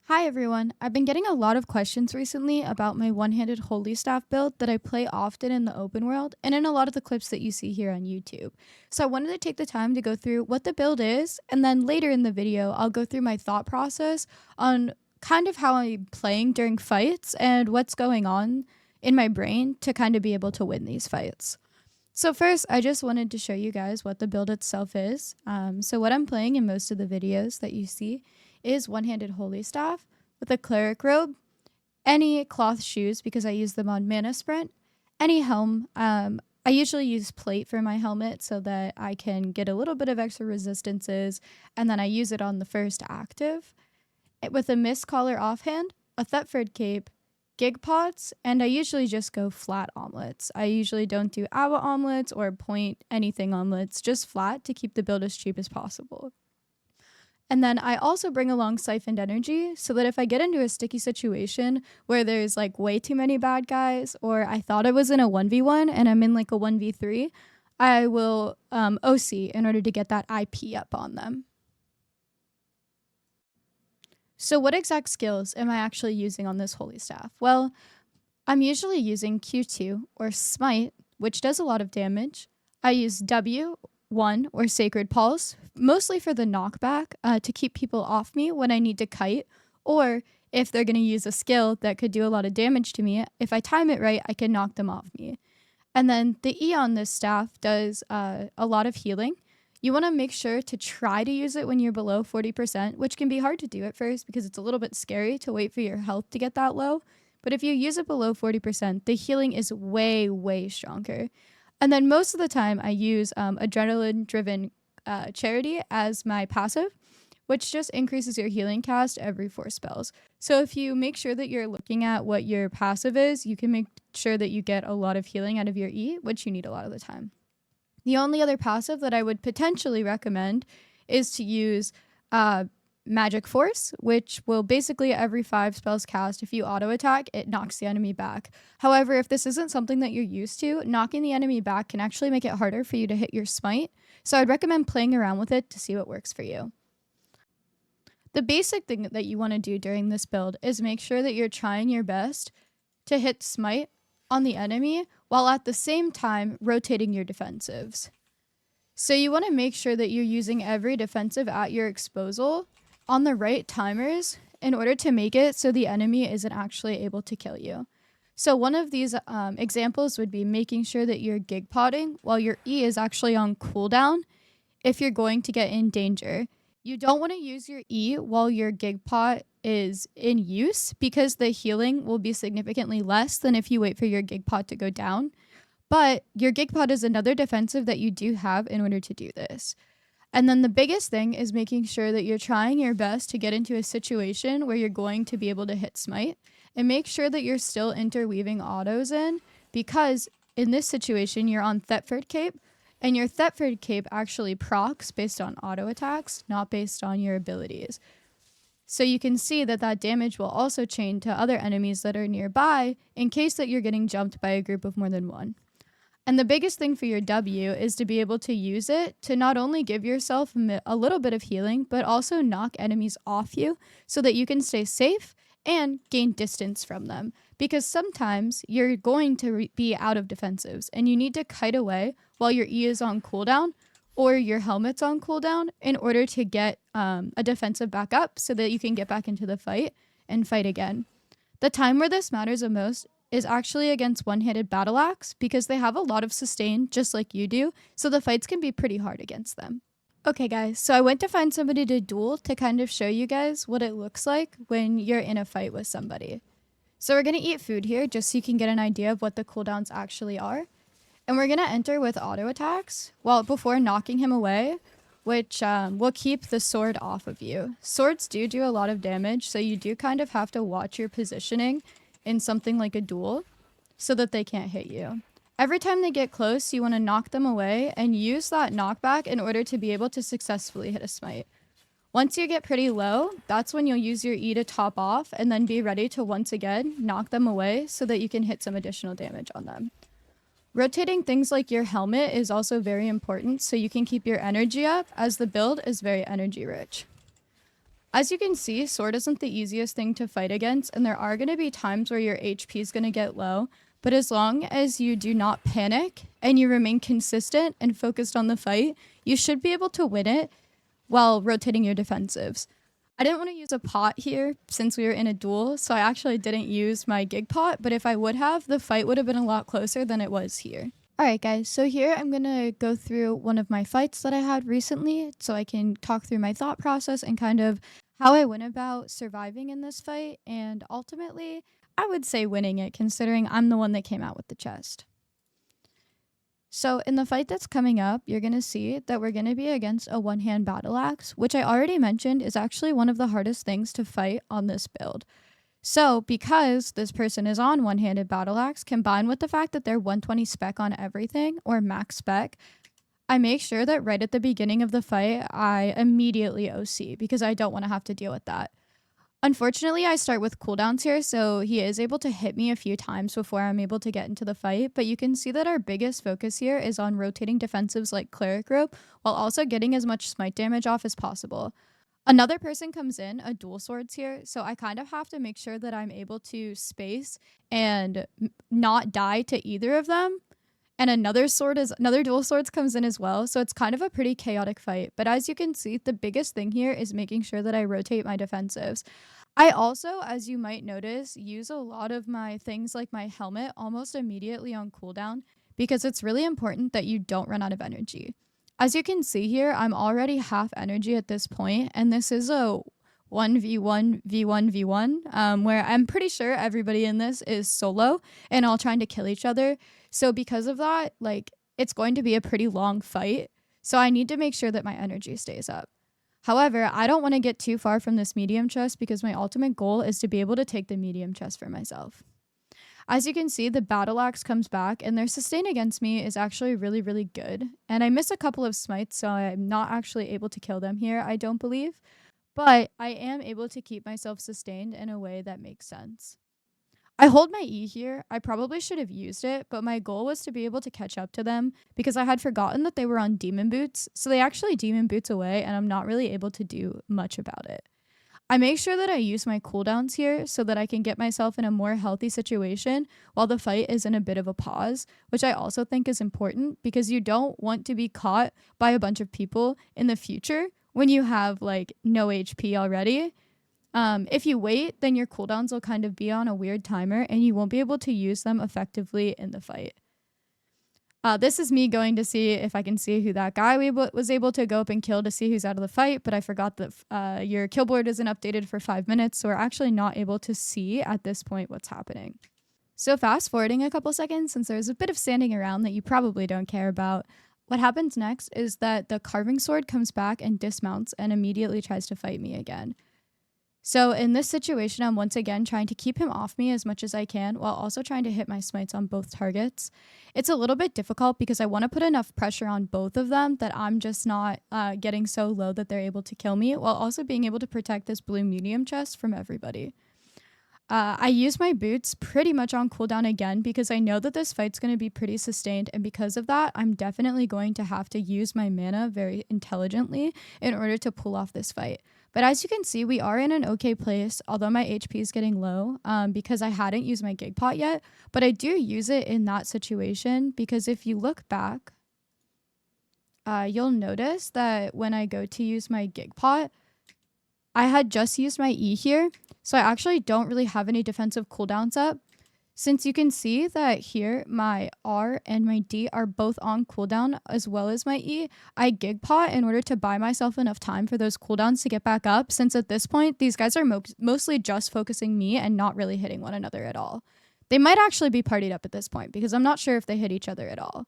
Hi everyone, I've been getting a lot of questions recently about my one-handed holy staff build that I play often in the open world and in a lot of the clips that you see here on YouTube. So I wanted to take the time to go through what the build is, and then later in the video I'll go through my thought process on kind of how I'm playing during fights and what's going on in my brain to kind of be able to win these fights. So first, I just wanted to show you guys what the build itself is. So what I'm playing in most of the videos that you see is one-handed holy staff with a cleric robe, any cloth shoes because I use them on mana sprint, any helm. I usually use plate for my helmet so that I can get a little bit of extra resistances, and then I use it on the first active. With a mist collar offhand, a Thetford cape, gig pots, and I usually just go flat omelets. I usually don't do awa omelets or point anything omelets, just flat to keep the build as cheap as possible. And then I also bring along siphoned energy so that if I get into a sticky situation where there's like way too many bad guys, or I thought I was in a 1v1 and I'm in like a 1v3, I will OC in order to get that IP up on them. So what exact skills am I actually using on this holy staff? Well, I'm usually using Q2 or smite, which does a lot of damage. I use W1 or sacred pulse, mostly for the knockback to keep people off me when I need to kite, or if they're going to use a skill that could do a lot of damage to me, if I time it right, I can knock them off me. And then the E on this staff does a lot of healing. You want to make sure to try to use it when you're below 40%, which can be hard to do at first because it's a little bit scary to wait for your health to get that low. But if you use it below 40%, the healing is way, way stronger. And then most of the time I use adrenaline-driven charity as my passive, which just increases your healing cast every 4 spells. So if you make sure that you're looking at what your passive is, you can make sure that you get a lot of healing out of your E, which you need a lot of the time. The only other passive that I would potentially recommend is to use Magic Force, which will basically every 5 spells cast, if you auto attack, it knocks the enemy back. However, if this isn't something that you're used to, knocking the enemy back can actually make it harder for you to hit your smite. So I'd recommend playing around with it to see what works for you. The basic thing that you want to do during this build is make sure that you're trying your best to hit smite on the enemy while at the same time rotating your defensives. So you want to make sure that you're using every defensive at your disposal on the right timers in order to make it so the enemy isn't actually able to kill you. So one of these examples would be making sure that you're gig potting while your E is actually on cooldown if you're going to get in danger. You don't want to use your E while your gig pot is in use because the healing will be significantly less than if you wait for your gig pot to go down. But your gig pot is another defensive that you do have in order to do this. And then the biggest thing is making sure that you're trying your best to get into a situation where you're going to be able to hit smite, and make sure that you're still interweaving autos in, because in this situation you're on Thetford cape, and your Thetford cape actually procs based on auto attacks, not based on your abilities. So you can see that that damage will also chain to other enemies that are nearby in case that you're getting jumped by a group of more than one. And the biggest thing for your W is to be able to use it to not only give yourself a little bit of healing, but also knock enemies off you so that you can stay safe and gain distance from them. Because sometimes you're going to be out of defensives and you need to kite away while your E is on cooldown or your helmet's on cooldown in order to get a defensive back up so that you can get back into the fight and fight again. The time where this matters the most is actually against one-handed battle axe because they have a lot of sustain just like you do, so the fights can be pretty hard against them. Okay guys, so I went to find somebody to duel to kind of show you guys what it looks like when you're in a fight with somebody. So we're going to eat food here just so you can get an idea of what the cooldowns actually are. And we're going to enter with auto attacks before knocking him away, which will keep the sword off of you. Swords do a lot of damage, so you do kind of have to watch your positioning in something like a duel so that they can't hit you. Every time they get close, you want to knock them away and use that knockback in order to be able to successfully hit a smite. Once you get pretty low, that's when you'll use your E to top off and then be ready to once again knock them away so that you can hit some additional damage on them. Rotating things like your helmet is also very important so you can keep your energy up, as the build is very energy rich. As you can see, sword isn't the easiest thing to fight against, and there are going to be times where your HP is going to get low. But as long as you do not panic and you remain consistent and focused on the fight, you should be able to win it while rotating your defensives. I didn't want to use a pot here since we were in a duel, so I actually didn't use my gig pot, but if I would have, the fight would have been a lot closer than it was here. Alright guys, so here I'm going to go through one of my fights that I had recently so I can talk through my thought process and kind of how I went about surviving in this fight, and ultimately, I would say winning it considering I'm the one that came out with the chest. So in the fight that's coming up, you're going to see that we're going to be against a one-hand battle axe, which I already mentioned is actually one of the hardest things to fight on this build. So because this person is on one-handed battle axe, combined with the fact that they're 120 spec on everything, or max spec, I make sure that right at the beginning of the fight, I immediately OC because I don't want to have to deal with that. Unfortunately, I start with cooldowns here, so he is able to hit me a few times before I'm able to get into the fight, but you can see that our biggest focus here is on rotating defensives like Cleric Rope, while also getting as much smite damage off as possible. Another person comes in, a dual swords here, so I kind of have to make sure that I'm able to space and not die to either of them. And another dual swords comes in as well, so it's kind of a pretty chaotic fight. But as you can see, the biggest thing here is making sure that I rotate my defensives. I also, as you might notice, use a lot of my things like my helmet almost immediately on cooldown because it's really important that you don't run out of energy. As you can see here, I'm already half energy at this point, and this is a 1v1 v1 v1 where I'm pretty sure everybody in this is solo and all trying to kill each other. So because of that, like, it's going to be a pretty long fight, so I need to make sure that my energy stays up. However, I don't want to get too far from this medium chest because my ultimate goal is to be able to take the medium chest for myself. As you can see, the battle axe comes back, and their sustain against me is actually really, really good. And I miss a couple of smites, so I'm not actually able to kill them here, I don't believe. But I am able to keep myself sustained in a way that makes sense. I hold my E here. I probably should have used it, but my goal was to be able to catch up to them because I had forgotten that they were on demon boots. So they actually demon boots away, and I'm not really able to do much about it. I make sure that I use my cooldowns here so that I can get myself in a more healthy situation while the fight is in a bit of a pause, which I also think is important because you don't want to be caught by a bunch of people in the future when you have like no HP already. If you wait, then your cooldowns will kind of be on a weird timer and you won't be able to use them effectively in the fight. This is me going to see if I can see who that guy was able to go up and kill to see who's out of the fight, but I forgot that your kill board isn't updated for 5 minutes, so we're actually not able to see at this point what's happening. So fast forwarding a couple seconds, since there's a bit of standing around that you probably don't care about, what happens next is that the carving sword comes back and dismounts and immediately tries to fight me again. So in this situation, I'm once again trying to keep him off me as much as I can while also trying to hit my smites on both targets. It's a little bit difficult because I want to put enough pressure on both of them that I'm just not getting so low that they're able to kill me while also being able to protect this blue medium chest from everybody. I use my boots pretty much on cooldown again because I know that this fight's going to be pretty sustained, and because of that, I'm definitely going to have to use my mana very intelligently in order to pull off this fight. But as you can see, we are in an okay place, although my HP is getting low because I hadn't used my gig pot yet, but I do use it in that situation because if you look back, you'll notice that when I go to use my gig pot, I had just used my E here, so I actually don't really have any defensive cooldowns up. Since you can see that here, my R and my D are both on cooldown as well as my E, I gig pot in order to buy myself enough time for those cooldowns to get back up, since at this point, these guys are mostly just focusing me and not really hitting one another at all. They might actually be partied up at this point because I'm not sure if they hit each other at all.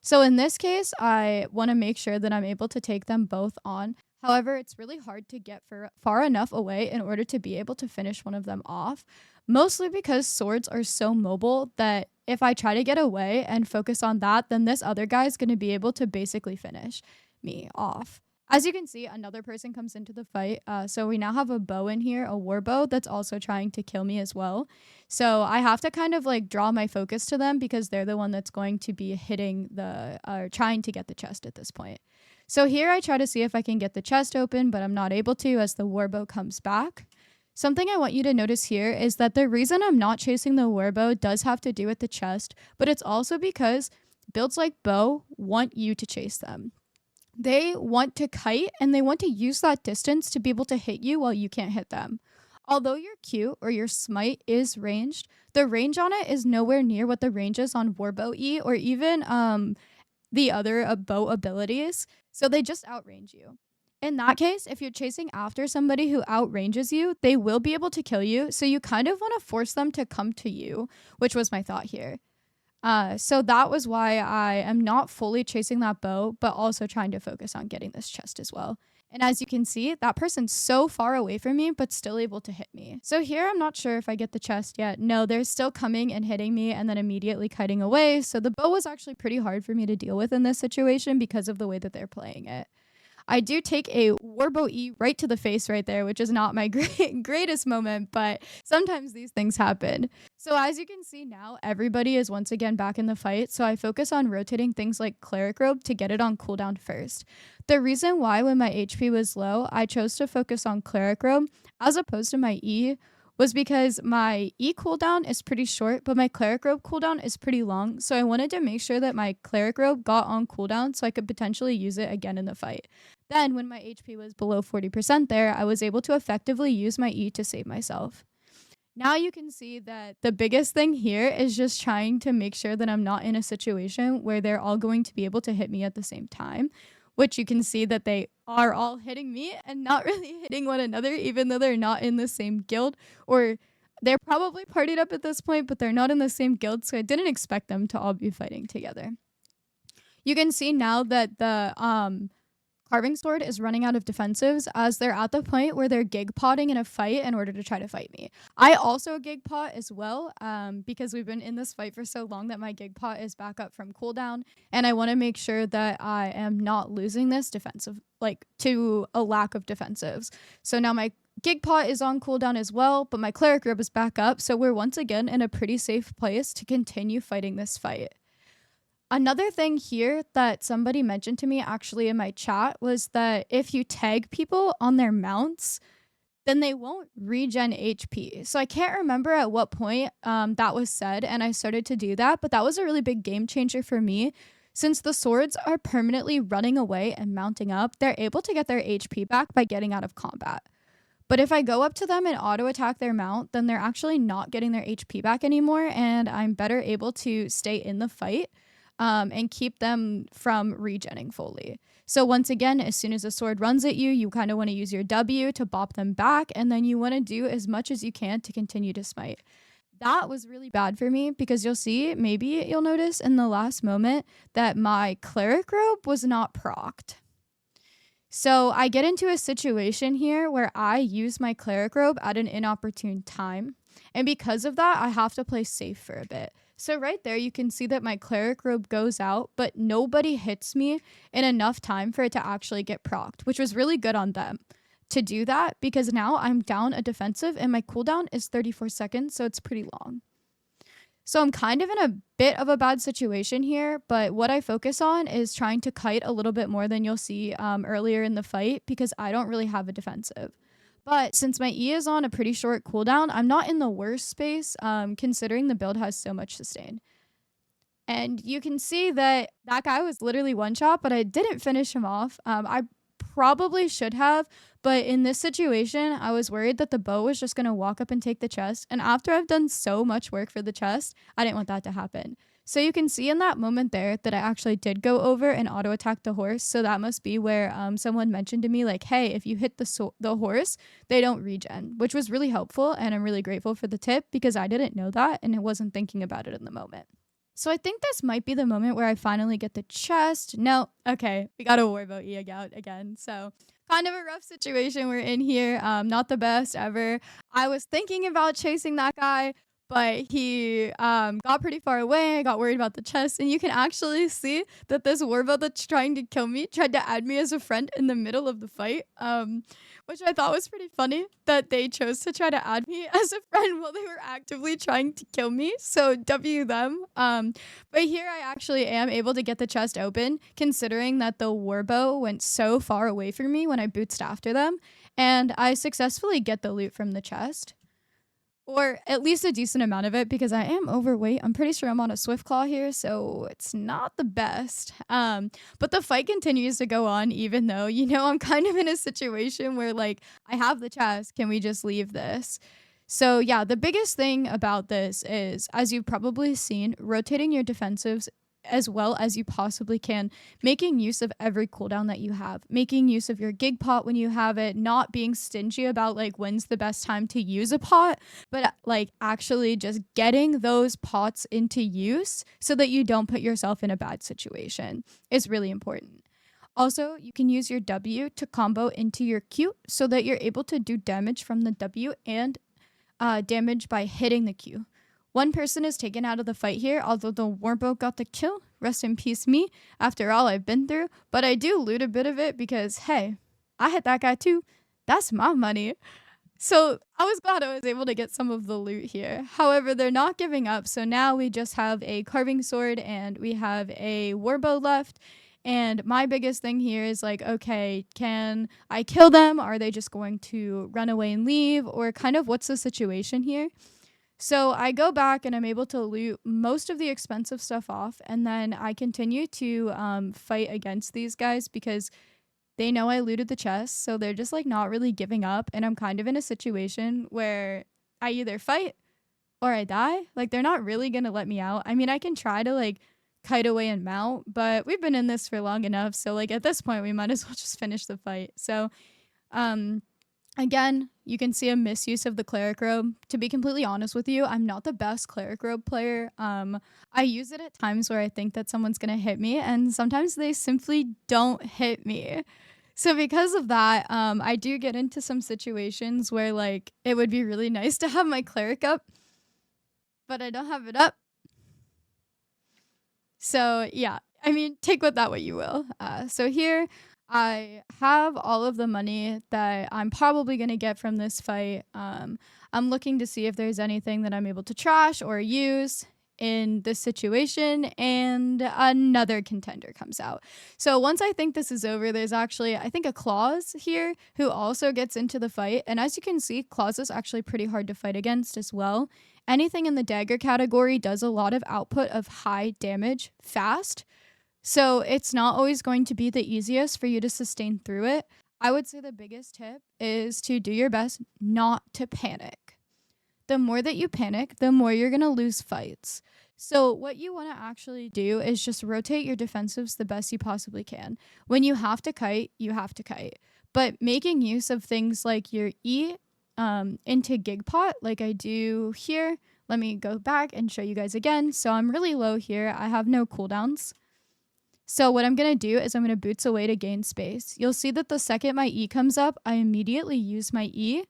So in this case, I want to make sure that I'm able to take them both on. However, it's really hard to get far enough away in order to be able to finish one of them off, mostly because swords are so mobile that if I try to get away and focus on that, then this other guy is going to be able to basically finish me off. As you can see, another person comes into the fight, so we now have a bow in here, a war bow, that's also trying to kill me as well. So I have to kind of like draw my focus to them because they're the one that's going to be hitting trying to get the chest at this point. So here I try to see if I can get the chest open, but I'm not able to as the warbow comes back. Something I want you to notice here is that the reason I'm not chasing the warbow does have to do with the chest, but it's also because builds like bow want you to chase them. They want to kite and they want to use that distance to be able to hit you while you can't hit them. Although your Q or your smite is ranged, the range on it is nowhere near what the range is on warbow E or even the other bow abilities. So they just outrange you. In that case, if you're chasing after somebody who outranges you, they will be able to kill you. So you kind of want to force them to come to you, which was my thought here. So that was why I am not fully chasing that bow, but also trying to focus on getting this chest as well. And as you can see, that person's so far away from me, but still able to hit me. So here, I'm not sure if I get the chest yet. No, they're still coming and hitting me and then immediately kiting away. So the bow was actually pretty hard for me to deal with in this situation because of the way that they're playing it. I do take a warbow E right to the face right there, which is not my greatest moment, but sometimes these things happen. So as you can see now, everybody is once again back in the fight, so I focus on rotating things like Cleric Robe to get it on cooldown first. The reason why when my HP was low, I chose to focus on Cleric Robe as opposed to my E was because my E cooldown is pretty short, but my Cleric Robe cooldown is pretty long, so I wanted to make sure that my Cleric Robe got on cooldown so I could potentially use it again in the fight. Then, when my HP was below 40% there, I was able to effectively use my E to save myself. Now you can see that the biggest thing here is just trying to make sure that I'm not in a situation where they're all going to be able to hit me at the same time, which you can see that they are all hitting me and not really hitting one another, even though they're not in the same guild, or they're probably partied up at this point, but they're not in the same guild, so I didn't expect them to all be fighting together. You can see now that the Carving Sword is running out of defensives as they're at the point where they're gig potting in a fight in order to try to fight me. I also gig pot as well because we've been in this fight for so long that my gig pot is back up from cooldown, and I want to make sure that I am not losing this defensive, like to a lack of defensives. So now my gig pot is on cooldown as well, but my Cleric Robe is back up, so we're once again in a pretty safe place to continue fighting this fight. Another thing here that somebody mentioned to me actually in my chat was that if you tag people on their mounts, then they won't regen HP. So I can't remember at what point that was said, and I started to do that, but that was a really big game changer for me. Since the swords are permanently running away and mounting up, they're able to get their HP back by getting out of combat. But if I go up to them and auto attack their mount, then they're actually not getting their HP back anymore, and I'm better able to stay in the fight and keep them from regenning fully. So once again, as soon as a sword runs at you, you kind of want to use your W to bop them back, and then you want to do as much as you can to continue to smite. That was really bad for me because you'll see, maybe you'll notice in the last moment that my Cleric Robe was not procced. So I get into a situation here where I use my Cleric Robe at an inopportune time, and because of that, I have to play safe for a bit. So right there, you can see that my Cleric Robe goes out, but nobody hits me in enough time for it to actually get procced, which was really good on them to do that because now I'm down a defensive and my cooldown is 34 seconds, so it's pretty long. So I'm kind of in a bit of a bad situation here, but what I focus on is trying to kite a little bit more than you'll see earlier in the fight because I don't really have a defensive. But since my E is on a pretty short cooldown, I'm not in the worst space considering the build has so much sustain. And you can see that that guy was literally one shot, but I didn't finish him off. I probably should have, but in this situation, I was worried that the bow was just going to walk up and take the chest. And after I've done so much work for the chest, I didn't want that to happen. So you can see in that moment there that I actually did go over and auto attack the horse. So that must be where someone mentioned to me like, hey, if you hit the horse, they don't regen, which was really helpful. And I'm really grateful for the tip because I didn't know that and I wasn't thinking about it in the moment. So I think this might be the moment where I finally get the chest. No, okay, we got a warbow E out again. So kind of a rough situation we're in here. Not the best ever. I was thinking about chasing that guy, but he got pretty far away. I got worried about the chest, and you can actually see that this warbo that's trying to kill me tried to add me as a friend in the middle of the fight, which I thought was pretty funny that they chose to try to add me as a friend while they were actively trying to kill me. So W them. But here I actually am able to get the chest open, considering that the warbo went so far away from me when I bootsed after them, and I successfully get the loot from the chest. Or at least a decent amount of it because I am overweight. I'm pretty sure I'm on a swift claw here, so it's not the best. But the fight continues to go on even though, I'm kind of in a situation where like I have the chest. Can we just leave this? So yeah, the biggest thing about this is, as you've probably seen, rotating your defensives as well as you possibly can, making use of every cooldown that you have, making use of your gig pot when you have it, not being stingy about like when's the best time to use a pot, but like actually just getting those pots into use so that you don't put yourself in a bad situation is really important. Also, you can use your W to combo into your Q so that you're able to do damage from the W and damage by hitting the Q. One person is taken out of the fight here, although the warbo got the kill. Rest in peace me, after all I've been through. But I do loot a bit of it because, hey, I hit that guy too. That's my money. So I was glad I was able to get some of the loot here. However, they're not giving up. So now we just have a carving sword and we have a warbo left. And my biggest thing here is like, okay, can I kill them? Are they just going to run away and leave? Or kind of what's the situation here? So I go back and I'm able to loot most of the expensive stuff off, and then I continue to fight against these guys because they know I looted the chest, so they're just like not really giving up, and I'm kind of in a situation where I either fight or I die. Like they're not really gonna let me out. I mean, I can try to like kite away and mount, but we've been in this for long enough, so like at this point we might as well just finish the fight. So again, you can see a misuse of the cleric robe. To be completely honest with you, I'm not the best cleric robe player. I use it at times where I think that someone's gonna hit me, and sometimes they simply don't hit me. So because of that, I do get into some situations where like it would be really nice to have my cleric up, but I don't have it up. So yeah, I mean, take with that what you will. So here I have all of the money that I'm probably going to get from this fight. I'm looking to see if there's anything that I'm able to trash or use in this situation, and another contender comes out. So once I think this is over, there's actually, I think, a Claus here who also gets into the fight. And as you can see, Claus is actually pretty hard to fight against as well. Anything in the dagger category does a lot of output of high damage fast. So it's not always going to be the easiest for you to sustain through it. I would say the biggest tip is to do your best not to panic. The more that you panic, the more you're going to lose fights. So what you want to actually do is just rotate your defensives the best you possibly can. When you have to kite, you have to kite. But making use of things like your E into gig pot, like I do here. Let me go back and show you guys again. So I'm really low here. I have no cooldowns. So what I'm going to do is I'm going to boots away to gain space. You'll see that the second my E comes up, I immediately use my E.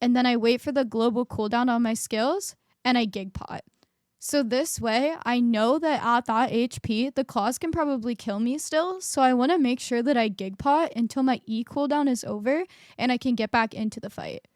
And then I wait for the global cooldown on my skills, and I gig pot. So this way, I know that at that HP, the claws can probably kill me still. So I want to make sure that I gig pot until my E cooldown is over, and I can get back into the fight.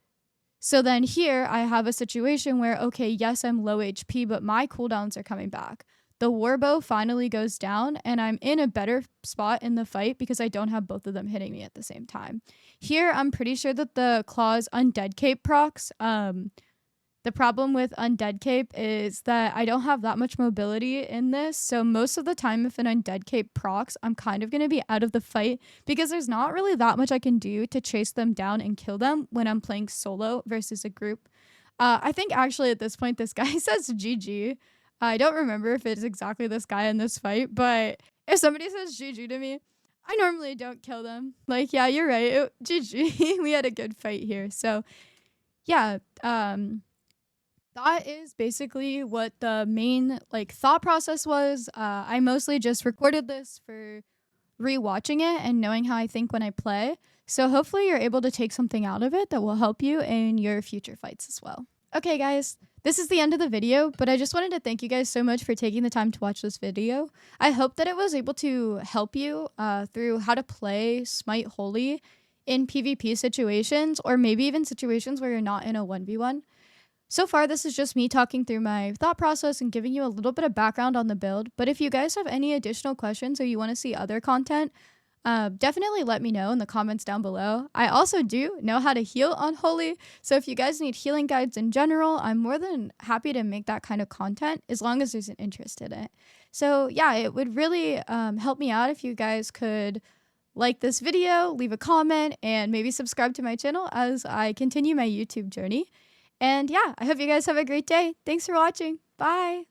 So then here, I have a situation where, okay, yes, I'm low HP, but my cooldowns are coming back. The warbo finally goes down, and I'm in a better spot in the fight because I don't have both of them hitting me at the same time. Here, I'm pretty sure that the claws undead cape procs. The problem with undead cape is that I don't have that much mobility in this. So most of the time, if an undead cape procs, I'm kind of going to be out of the fight because there's not really that much I can do to chase them down and kill them when I'm playing solo versus a group. I think actually at this point, this guy says GG. I don't remember if it's exactly this guy in this fight, but if somebody says GG to me, I normally don't kill them. Like, yeah, you're right. GG. We had a good fight here. So, yeah, that is basically what the main like thought process was. I mostly just recorded this for rewatching it and knowing how I think when I play. So hopefully you're able to take something out of it that will help you in your future fights as well. Okay, guys, This is the end of the video, but I just wanted to thank you guys so much for taking the time to watch this video. I hope that it was able to help you through how to play Smite Holy in PvP situations, or maybe even situations where you're not in a 1v1. So far, this is just me talking through my thought process and giving you a little bit of background on the build, but if you guys have any additional questions or you want to see other content, definitely let me know in the comments down below. I also do know how to heal on Holy, so if you guys need healing guides in general, I'm more than happy to make that kind of content as long as there's an interest in it. So yeah, it would really help me out if you guys could like this video, leave a comment, and maybe subscribe to my channel as I continue my YouTube journey. And yeah, I hope you guys have a great day. Thanks for watching. Bye!